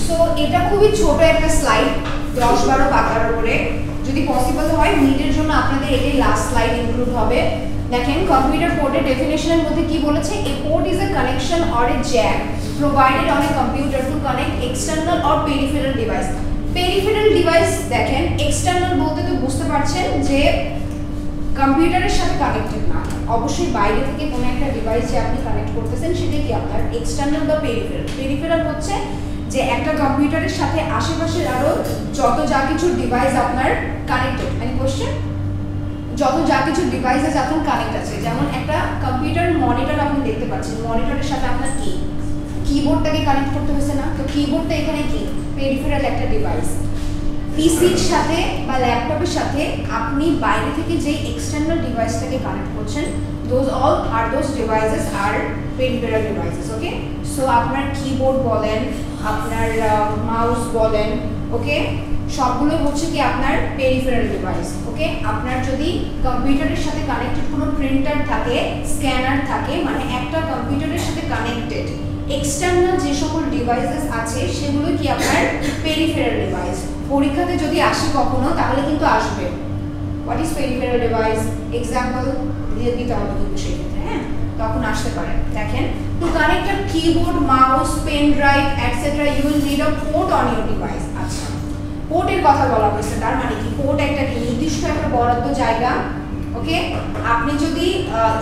So এটা খুবই ছোট একটা স্লাইড, 10-12 পাতার উপরে। যদি পসিবল হয় নিটের জন্য আপনাদের এটাই লাস্ট স্লাইড ইনক্লুড হবে। দেখেন কম্পিউটার পোর্টের ডেফিনেশনের মধ্যে কি বলেছে, a port is a connection or a jack provided on a computer to connect external or peripheral device. Peripheral device দেখেন, এক্সটার্নাল বলতে তো বুঝতে পারছেন যে কম্পিউটারের সাথে কানেক্টেড না, অবশ্যই বাইরে থেকে কোনো একটা ডিভাইস যে আপনি কানেক্ট করতেছেন সেটা কি আপনার এক্সটার্নাল বা পেরিফেরাল। পেরিফেরাল হচ্ছে যে একটা কম্পিউটারের সাথে আশেপাশের আরো যত যা কিছু ডিভাইস আপনার কানেক্টেড, মানে কোশ্চেন যত যা কিছু ডিভাইসেস এখন কানেক্ট আছে, যেমন একটা কম্পিউটার মনিটর আপনি দেখতে পাচ্ছেন, মনিটরের সাথে আপনার কি কিবোর্ডটাকে কানেক্ট করতে হয়েছে না, তো কিবোর্ডটা এখানে কি পেরিফেরাল একটা ডিভাইস। পিসির সাথে বা ল্যাপটপের সাথে আপনি বাইরে থেকে যে এক্সটার্নাল ডিভাইসটাকে কানেক্ট করছেন, those all are those devices are peripheral devices, okay? So আপনার কিবোর্ড বলেন, আপনার মাউস বলেন, ওকে, সবগুলো হচ্ছে কি আপনার পেরিফেরাল ডিভাইস, ওকে। আপনার যদি কম্পিউটারের সাথে কানেক্টেড কোনো প্রিন্টার থাকে, স্ক্যানার থাকে, মানে একটা কম্পিউটারের সাথে কানেক্টেড এক্সটার্নাল যে সকল ডিভাইসেস আছে সেগুলো কি আপনার পেরিফেরাল ডিভাইস। পরীক্ষাতে যদি আসে কখনো তাহলে কিন্তু আসবে what is peripheral device, example দিয়ে দিতে হবে কিন্তু সেক্ষেত্রে, হ্যাঁ, তখন আসতে পারে। দেখেন, to connect a keyboard, mouse, pen drive etcetera you will need a port on your device. আচ্ছা, পোর্টের কথা বলা হয়েছে, তার মানে কি পোর্ট একটা নির্দিষ্ট একটা বরাদ্দ জায়গা, ওকে। আপনি যদি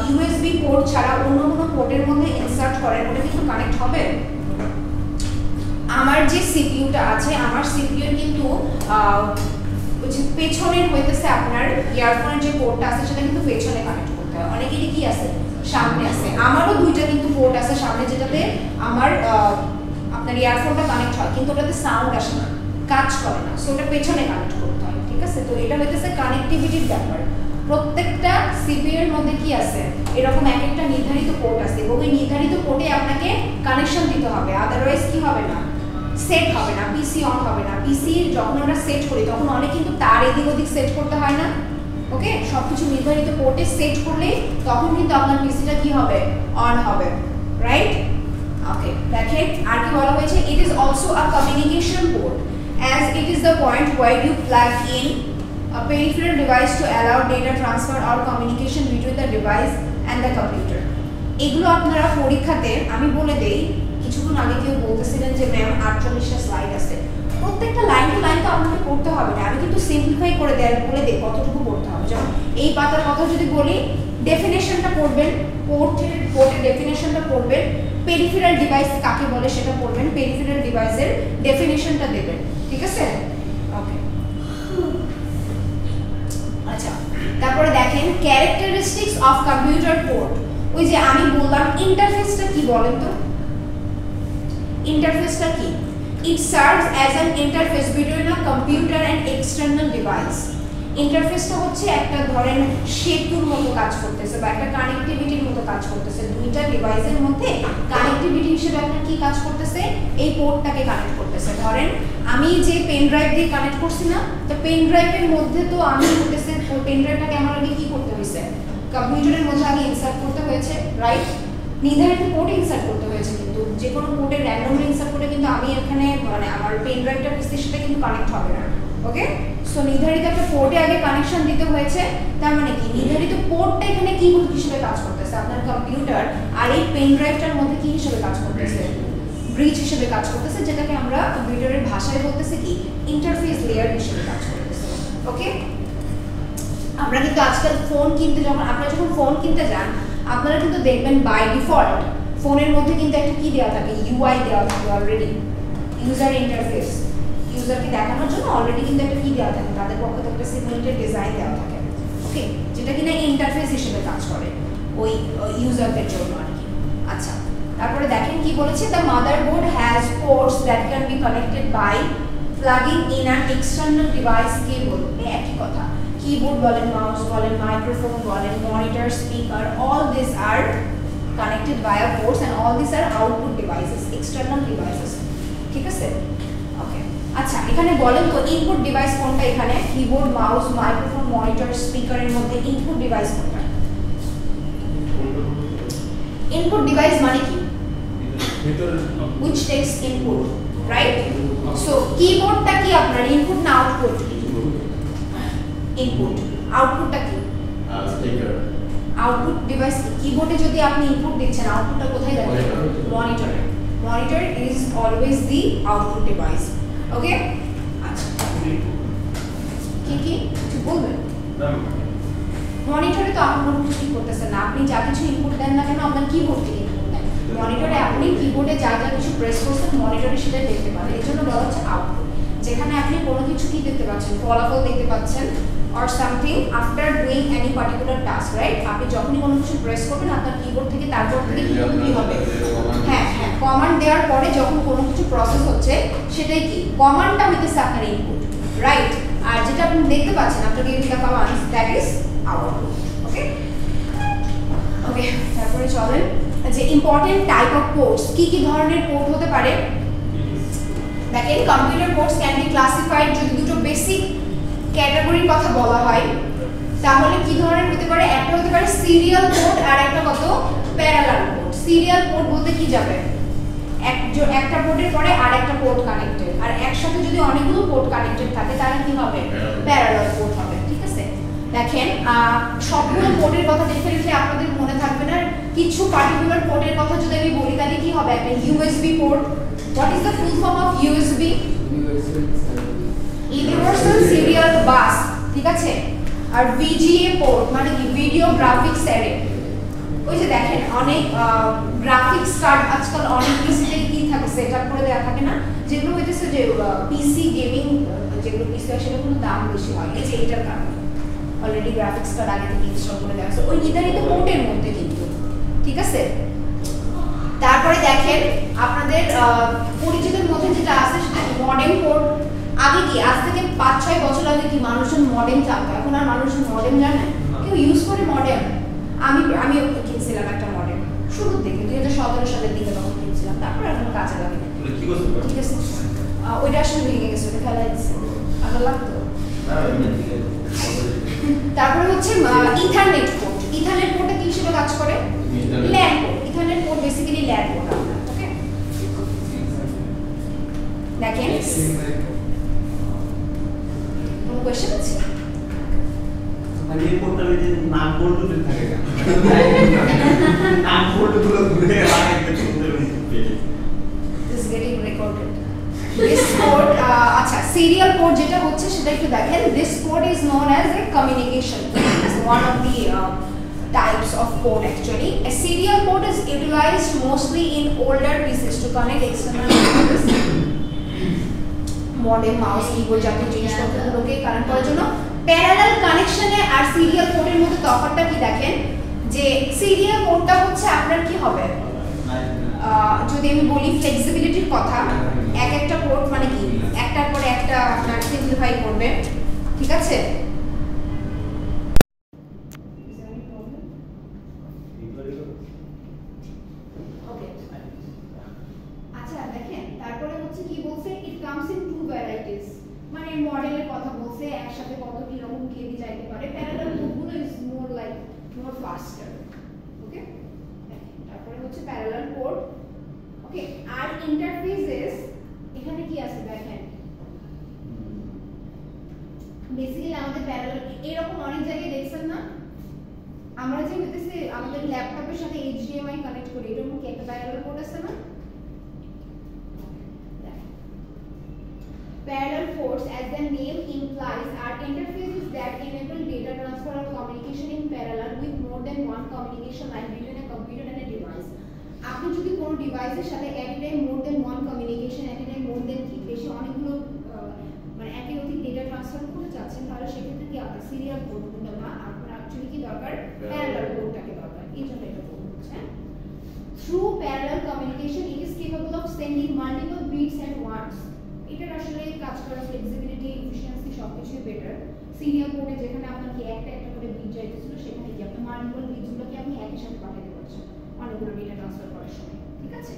ইউএসবি পোর্ট ছাড়া অন্য কোনো পোর্টের মধ্যে ইনসার্ট করেন ওটা কিন্তু কানেক্ট হবে। আমার যে সিপিইউটা আছে, আমার সিপিইউ কিন্তু পেছনের হইতেছে আপনার ইয়ারফোনের যে পোর্টটা আছে সেটা কিন্তু পেছনে কানেক্ট করতে হয়, অনেকেরই কি আছে সামনে আছে। আমারও দুইটা কিন্তু পোর্ট আছে সামনে, যেটাতে আমার আপনার ইয়ারফোনটা কানেক্ট হয় কিন্তু ওটাতে সাউন্ড আসে না, কাজ করে না, সো ওটা পেছনে কানেক্ট করতে হয়, ঠিক আছে। তো এটা হইতেছে কানেক্টিভিটির ব্যাপার। প্রত্যেকটা সিপিইউ এর মধ্যে কি আছে, এরকম এক একটা নির্ধারিত পোর্ট আছে এবং এই নির্ধারিত পোর্টে আপনাকে কানেকশন দিতে হবে, আদারওয়াইজ কি হবে না, সেট হবে না, পিসি অন হবে না। পিসি যখন আমরা সেট করি তখন অনেক কিন্তু তার এদিক ওদিক সেট করতে হয় না, ওকে। সবকিছু নির্ধারিত পোর্টে সেট করলে তখন কিন্তু আপনার পিসিটা কি হবে, অন হবে, রাইট, ওকে। দেখেন আর কি বলা হয়েছে, it is also a communication port as it is the point where you plug in a peripheral device to allow data transfer or communication between the device and the computer. এগুলো আপনারা পরীক্ষাতে আমি বলে দেই, কিছুক্ষণ আগে কেউ বলতেছিলেন যে ম্যাম 48টা স্লাইড আছে, প্রত্যেকটা লাইন টু লাইন তো আপনাকে পড়তে হবে না, আমি কিন্তু সিম্পলিফাই করে বলে দেই কতটুকু পড়তে হবে। যেমন এই পাতার কথা যদি বলি, ডেফিনেশনটা পড়বেন, পোর্টের ডেফিনেশনটা পড়বেন, পেরিফেরাল ডিভাইস কাকে বলে সেটা পড়বেন, পেরিফেরাল ডিভাইসের ডেফিনেশনটা দেবেন, ঠিক আছে, ওকে। আচ্ছা, তারপরে দেখেন ক্যারেক্টারিস্টিক্স অফ কম্পিউটার পোর্ট। ওই যে আমি বললাম ইন্টারফেসটা কি বলেন তো, ইন্টারফেসটা কি, it serves as an interface between a computer and external device. ইন্টারফেসটা হচ্ছে একটা ধরেন সেতুর মতো কাজ করতেছে বা একটা কানেক্টিভিটির মতো কাজ করতেছে, দুইটা ডিভাইসের মধ্যে কানেক্টিভিটি হিসেবে আপনার কি কাজ করতেছে, এই পোর্টটাকে কানেক্ট করতেছে। ধরেন আমি যে পেন ড্রাইভ দিয়ে কানেক্ট করছি না, তো পেন ড্রাইভের মধ্যে তো আমি করতেছে, পেন ড্রাইভটাকে আমার আগে কি করতে হয়েছে, কম্পিউটারের মধ্যে আগে ইনসার্ট করতে হয়েছে, রাইট, নির্ধারিত পোর্টে ইনসার্ট করতে হয়েছে, কিন্তু যে কোনো পোর্টে র্যান্ডমলি ইনসার্ট করে কিন্তু আমি এখানে মানে আমার পেন ড্রাইভটা পিসির সাথে কিন্তু কানেক্ট হবে না, ওকে। সো নির্ধারিত একটা পোর্টে আগে কানেকশন দিতে হয়েছে, তার মানে কি নির্ধারিত পোর্টটা এখানে কি হিসেবে কাজ করতেছে, আপনার কম্পিউটার আর এই পেন ড্রাইভটার মধ্যে কি হিসেবে কাজ করতেছে, ব্রিজ হিসেবে কাজ করতেছে, যেটাকে আমরা কম্পিউটারের ভাষায় বলতেছি কি ইন্টারফেস লেয়ার হিসেবে কাজ করতেছে, ওকে। আমরা কিন্তু আজকাল ফোন কিনতে আপনারা যখন ফোন কিনতে যান আপনারা কিন্তু দেখবেন বাই ডিফল্ট ফোনের মধ্যে কিন্তু একটা কি দেওয়া থাকে, ইউআই দেওয়া থাকে অলরেডি, ইউজার ইন্টারফেস, ইউজারকে দেখানোর জন্য অলরেডি কিন্তু একটা কি দেওয়া থাকে, তাদের পক্ষ থেকে একটা সিমুলেটেড ডিজাইন দেওয়া থাকে, ওকে, যেটা কিনা ইন্টারফেস হিসেবে কাজ করে ওই ইউজারদের জন্য আর কি। আচ্ছা, তারপরে দেখেন কি বলেছে, the motherboard has ports that can be connected by plugging in an external device cable. একই কথা, keyboard বলেন, মাউস বলেন, মাইক্রোফোন বলেন, monitor, speaker, all these are connected via ports and all these are output devices, external devices, ঠিক আছে, ওকে। আচ্ছা, এখানে বলেন তো ইনপুট ডিভাইস কোনটা, এখানে কিবোর্ড, মাউস, মাইক্রোফোন, মনিটর, স্পিকারের মধ্যে ইনপুট ডিভাইস কোনটা? ইনপুট ডিভাইস মানে কি, which takes input, right? So কিবোর্ডটা কি আপনার ইনপুট না আউটপুট? ইনপুট। আউটপুটটা কি? স্পিকার। আউটপুট ডিভাইস কি? কিবোর্ডে যদি আপনি ইনপুট দিচ্ছেন আউটপুটটা কোথায় যাবে? মনিটরে। Monitor is always the output device. Okay, আচ্ছা কি কি কিছু বলবেন? মনিটরে তো আপনি কোনো কিছু করতেছেন না, আপনি যা কিছু ইনপুট দেন না কেন আপনার কিবোর্ড থেকে ইনপুট দেন। মনিটরে আপনি কিবোর্ডে যা যা কিছু প্রেস করছেন মনিটরে সেটা দেখতে পারেন, এর জন্য বলা হচ্ছে আউটপুট। যেখানে আপনি কোনো কিছু কি দেখতে পাচ্ছেন, ফলাফল দেখতে পাচ্ছেন or something after doing any particular task, right? আপনি যখনই কোনো কিছু প্রেস করবেন আপনার কিবোর্ড থেকে তারপর থেকে কি হবে? হ্যাঁ হ্যাঁ, কমান্ড দেওয়ার পরে যখন কোনো কিছু প্রসেস হচ্ছে সেটাই কি কমান্ডটা হইতেছে আপনার ইনপুট, রাইট? আর যেটা আপনি দেখতে পাচ্ছেন আপনার giving the commands that is output. Okay okay, তারপরে চলেন যে ইম্পর্টেন্ট টাইপ অফ পোর্টস, কি কি ধরনের পোর্ট হতে পারে? দেখেন computer ports can be classified, যদি দুটো বেসিক ক্যাটাগরির কথা বলা হয় তাহলে কি ধরনের হতে পারে? একটা হতে পারে সিরিয়াল পোর্ট আর একটা কত প্যারালাল পোর্ট। সিরিয়াল পোর্ট বলতে কি যাবে? একটা পোর্টের পরে আরেকটা পোর্ট কানেক্টেড, আর একসাথে যদি অনেকগুলো পোর্ট কানেক্টেড থাকে তাহলে কি হবে? প্যারালাল পোর্ট হবে। ঠিক আছে, দেখেন সবগুলো পোর্টের কথা দেখে রেখে আপনাদের মনে থাকবে না, কিছু পার্টিকুলার পোর্টের কথা যদি আমি বলি তাহলে কি হবে? একটা USB port. What is the full form of USB? Universal serial bus. ঠিক আছে, আর ভিজিএ পোর্ট মানে কি? Video graphics array. ওই যে দেখেন অনেক গ্রাফিক্স কার্ড আজকাল অনেক পিসিতে কি থাকে সেটআপ করে দেওয়া থাকে না, যেগুলো হইতেছে যে পিসি গেমিং যেগুলো পিসি হয় সেগুলো দাম বেশি হয়, এই যে এটার কারণে অলরেডি গ্রাফিক্স কার্ড আগে থেকে ইনস্টল করে দেওয়া আছে ওই নির্ধারিত পোর্টের মধ্যে কিন্তু। ঠিক আছে, তারপরে দেখেন আপনাদের পরিচিতের মধ্যে যেটা আছে সেটা মডেম পোর্ট। আগে কি আজ থেকে 5-6 বছর আগে কি মানুষজন মডেম জানতো, এখন আর মানুষজন মডেম জানে? কেউ ইউজ করে মডেম? আমি কিনছিলাম একটা মডেম শুরুর দিকে 2017 সালের দিকে, তখন কিনছিলাম, তারপর এখন কাজে লাগে। ঠিক আছে, ওইটা আসলে ভেঙে গেছে, ওটা ফেলা দিচ্ছে, ভালো লাগতো। তারপরে হচ্ছে ইথারনেট পোর্ট। ইথারনেট পোর্টে কি হিসেবে কাজ করে? LAN port. Ethernet port basically LAN port. Okay, দেখেন কোনো কোশ্চেন আছে? মানে এই পোর্টটা ওই যে নাম বোল্ট উঠে থাকে না, নাম বোল্ট গুলো ঘুরে লাগে একটু সুন্দর পেয়ে। This is getting recorded. This port, আচ্ছা সিরিয়াল পোর্ট যেটা হচ্ছে সেটা একটু দেখেন। This port is known as a communication port. It's one of the types of port actually. A serial port is utilized mostly in older PCs to connect external devices. Modem, mouse, keyboard জাতীয় জিনিসপত্রগুলোকে connect করার জন্য। Parallel কানেকশনে আর serial পোর্টের মধ্যে তফাৎটা কি দেখেন? যে serial পোর্টটা হচ্ছে আপনার কি হবে, যদি আমি বলি ফ্লেক্সিবিলিটির কথা, এক একটা পোর্ট মানে কি একটার পরে একটা আপনার সিম্পলিফাই করবে। ঠিক আছে, আচ্ছা দেখেন তারপরে হচ্ছে কি বলছে? It comes in two varieties, মানে মডেলের কথা বলছে, একসাথে কত কি রকম কেবি যাইতে পারে। প্যারালাল পোর্টগুলো is more like more faster. Okay, তারপরে হচ্ছে প্যারালাল পোর্ট। ওকে, আর ইন্টারফেসেস এখানে কি আছে দেখেন, বেসিক্যালি আমাদের প্যারালাল এরকম অনেক জায়গায় দেখছেন না, আমরা যে হইতেছে আমাদের ল্যাপটপের সাথে HDMI কানেক্ট করি, এরকম কি একটা প্যারালাল পোর্ট আছে না? Parallel ports, as the name implies, are interfaces that enable data transfer or communication in parallel with more than one communication line between a computer and a device. আপনি যদি কোনো ডিভাইসের সাথে at time more than one communication, at time more than কি বেশি অনেকগুলো মানে একই অধিক ডেটা ট্রান্সফার করতে চাচ্ছেন, তাহলে সেক্ষেত্রে কি আপনার সিরিয়াল পোর্ট কোনটা না, আপনার অ্যাকচুয়ালি কি দরকার? প্যারালাল পোর্টটাকে দরকার। এই জন্য এটা পোর্ট হচ্ছে। Through parallel communication, it is capable of sending multiple bits at once. এটার আসলে কাজ করার ফ্লেক্সিবিলিটি, এফিশিয়েন্সি সবকিছুই বেটার। সিরিয়াল পোর্টে যেখানে আপনার কি একটা একটা করে বিট যাইতেছিল, সেখানে কি আপনি মাল্টিপল বিটসগুলোকে আপনি একই সাথে পাঠাতে পারছেন অনেকগুলো ডেটা ট্রান্সফার করার সময়। ঠিক আছে,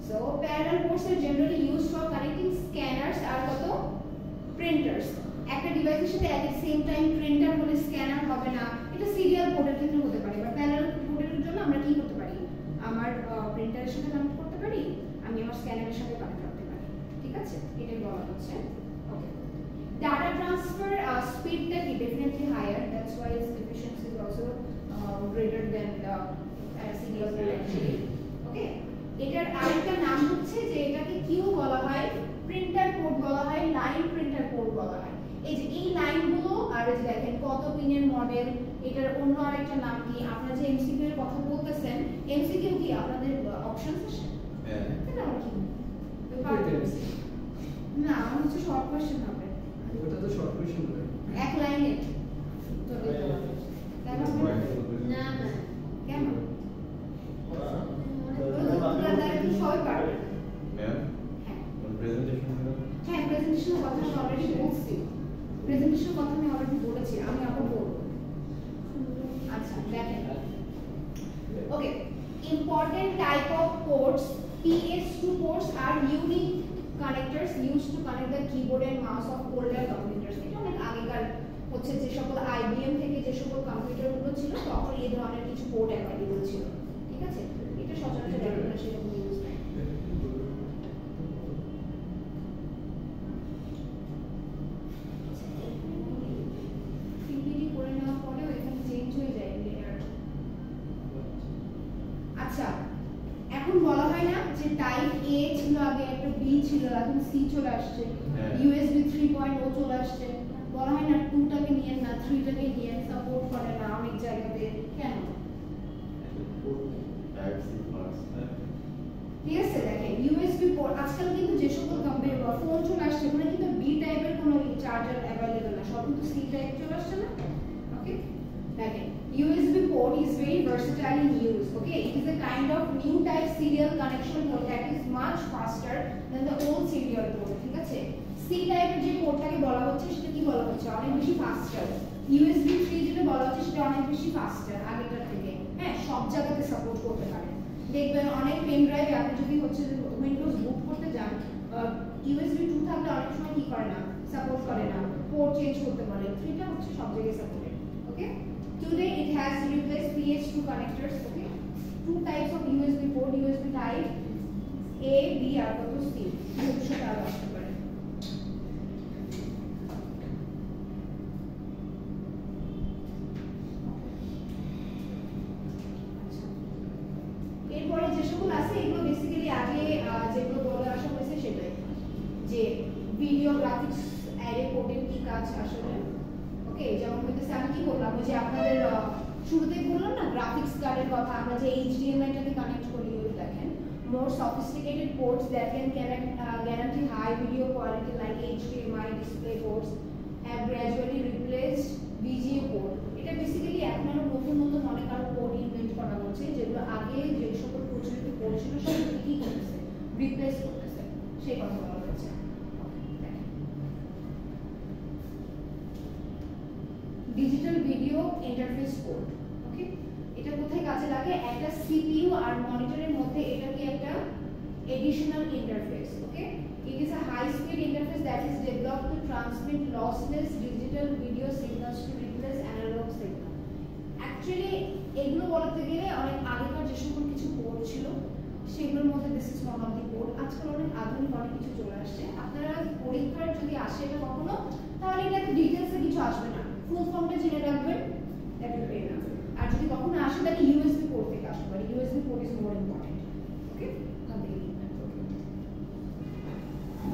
so parallel ports are generally used for connecting scanners আর কত প্রিন্টার্স। একটা ডিভাইসের সাথে at the same time printer হলে স্ক্যানার হবে না, এটা সিরিয়াল পোর্টের ক্ষেত্রে হতে পারে। বা প্যারালাল পোর্টের জন্য আমরা কি করতে পারি? আমার প্রিন্টারের সাথে কানেক্ট করতে পারি, আমি আমার স্ক্যানারের সাথে কানেক্ট করতে পারি। এটা বলা হচ্ছে। ওকে, data transfer speed টা কি definitely higher, that's why its efficiency is also greater than the serial code actually. Okay, এটার আরেকটা নাম হচ্ছে যে এটাকে কিউ বলা হয়, প্রিন্টার কোড বলা হয়, লাইন প্রিন্টার কোড বলা হয়। এই যে এই লাইনগুলো আর এই যে দেখেন কত পিনের মডেল, এটার অন্য আরেকটা নাম কি? আপনারা যে এমসিকিউ এর কথা বলতেছেন, এমসিকিউ কি আপনাদের অপশনস আছে? হ্যাঁ, এটা কি না, আমার হচ্ছে শর্ট কোশ্চেন হবে। ওটা তো শর্ট কোশ্চেন হবে, এক লাইনে না না কেমন সবাই পারবে। হ্যাঁ, প্রেজেন্টেশনের কথা আমি অলরেডি বলছি, প্রেজেন্টেশনের কথা আমি অলরেডি বলেছি, আমি আবার বলবো। আচ্ছা দেখেন, okay, important type of ports, PS2 ports are unique connectors used to connect the keyboard and mouse of older computers. এটা অনেক আগেকার হচ্ছে যে সকল IBM থেকে যে সকল কম্পিউটারগুলো ছিল তখন এই ধরনের কিছু পোর্ট অ্যাভেলেবল ছিল, ঠিক আছে? এটা সচরাচর এখন সেরকম ইউজ নাই। PPT করে নেওয়ার পরে এখানে চেঞ্জ হয়ে যায় লেয়ার। আচ্ছা, এখন বলা হয় না যে টাইপ A ছিল আগে, একটা B ছিল, এখন C চলে আসছে, USB 3.0 চলে আসছে, বলা হয় না 2 টাকে নিয়ে না 3 টাকে নিয়ে সাপোর্ট করে না অনেক জায়গাতে, কেন? ঠিক আছে, দেখেন USB পোর্ট আজকাল কিন্তু যে সকল কম্পিউটার ফোন চলে আসছে ওখানে কিন্তু B টাইপের কোনো চার্জার अवेलेबल না, সব কিন্তু C টাইপ চলে আসছে না। ওকে, দেখেন USB port is very versatile in use. Okay, it is a kind of new type serial connection port that is much faster than the old serial port. ঠিক আছে, C type যে পোর্টটাকে বলা হচ্ছে সেটা কি বলা হচ্ছে? অনেক বেশি ফাস্টার। USB 3 যেটা বলা হচ্ছে সেটা অনেক বেশি ফাস্টার আগেরটার থেকে। হ্যাঁ, সব জায়গাতে সাপোর্ট করতে পারে। দেখবেন অনেক পেন ড্রাইভে আপনি যদি হচ্ছে উইন্ডোজ বুট করতে যান, USB 2 থাকলে অনেক সময় কি করে না, সাপোর্ট করে না, পোর্ট চেঞ্জ করতে পারে। 3টা হচ্ছে সব জায়গায় supported. Okay, today it has replaced PS2 connectors. Okay, 2 types of USB port, USB type A, B আর কত C, ভবিষ্যতে আরো আসতে পারে। এরপরে যে সকল আছে এগুলো বেসিক্যালি আগে যেগুলো বলে আসা হয়েছে সেটাই, যে ভিডিও গ্রাফিক্স অ্যারে পোর্টের কি কাজ আসলে। ওকে, যেমন হইতেছে আমি কি বললাম যে আপনাদের শুরুতেই বললাম না গ্রাফিক্স কার্ডের কথা, আমরা যে HDMI টাকে কানেক্ট করি, ওই দেখেন more sophisticated ports that can guarantee high video quality like HDMI display ports have gradually replaced VGA port. এটা বেসিক্যালি এখন আরো নতুন নতুন অনেক আরো পোর্ট ইনভেন্ট করা হচ্ছে, যেগুলো আগে যে সকল প্রচলিত পোর্ট ছিল সেগুলো কি করতেছে, রিপ্লেস করতেছে, সেই কথা বলা হচ্ছে। Digital video interface port. Okay, এটা কোথায় কাজে লাগে? একটা CPU আর মনিটরের মধ্যে এটা কি একটা additional interface. Okay, it is a high speed interface that is developed to transmit lossless digital video signals to replace analog signal. Actually এগুলো বলতে গেলে অনেক আগেকার যে সকল কিছু পোর্ট ছিল সেগুলোর মধ্যে this is one of the port. আজকাল অনেক আধুনিক অনেক কিছু চলে আসছে। আপনারা পরীক্ষার যদি আসে এটা কখনো, তাহলে এটা ডিটেইলসে কিছু আসবে না, ফুল ফর্মটা জেনে রাখবেন, দ্যাট উইল বি এনাফ। আর যদি কখনো আসে তাহলে USB পোর্ট থেকে আসবে, USB port is more important. Okay,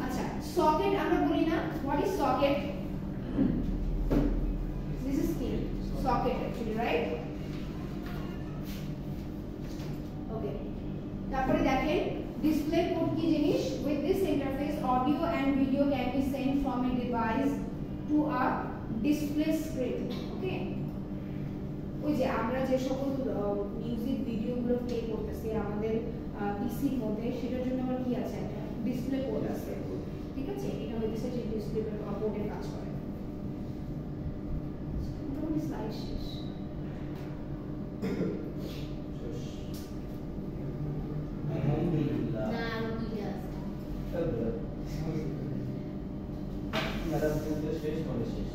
আচ্ছা, সকেট আমরা বলি না, what is socket? This is কি সকেট অ্যাকচুয়ালি, রাইট? ওকে, তারপরে দেখেন ডিসপ্লে পোর্ট কি জিনিস? With this interface audio and video can be sent from a device to a display screen. Okay, ওই যে আমরা যে সকল মিউজিক ভিডিওগুলো প্লে করতেছি আমাদের পিসির মধ্যে, সেটার জন্য আমার কি আছে, একটা ডিসপ্লে পোর্ট আছে। ঠিক আছে, এটা হইতেছে যে ডিসপ্লে পোর্টের কাজ করে। মোটামুটি স্লাইড শেষ। আলহামদুলিল্লাহ। না কি আছে? ম্যাডাম পুরো শেষ মানে শেষ।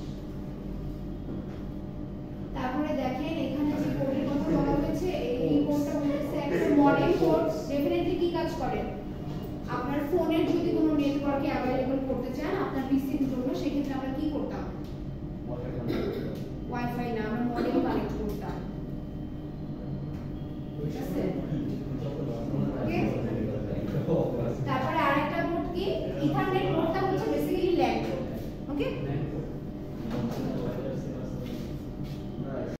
তারপরে দেখেন এখানে যে পোর্টের কথা বলা হয়েছে, এই পোর্টটা হচ্ছে একটা মডেল পোর্ট। ডেফিনেটলি কি কাজ করে? আপনার ফোনের যদি কোনো নেটওয়ার্কে अवेलेबल ঠিক আছে ওকে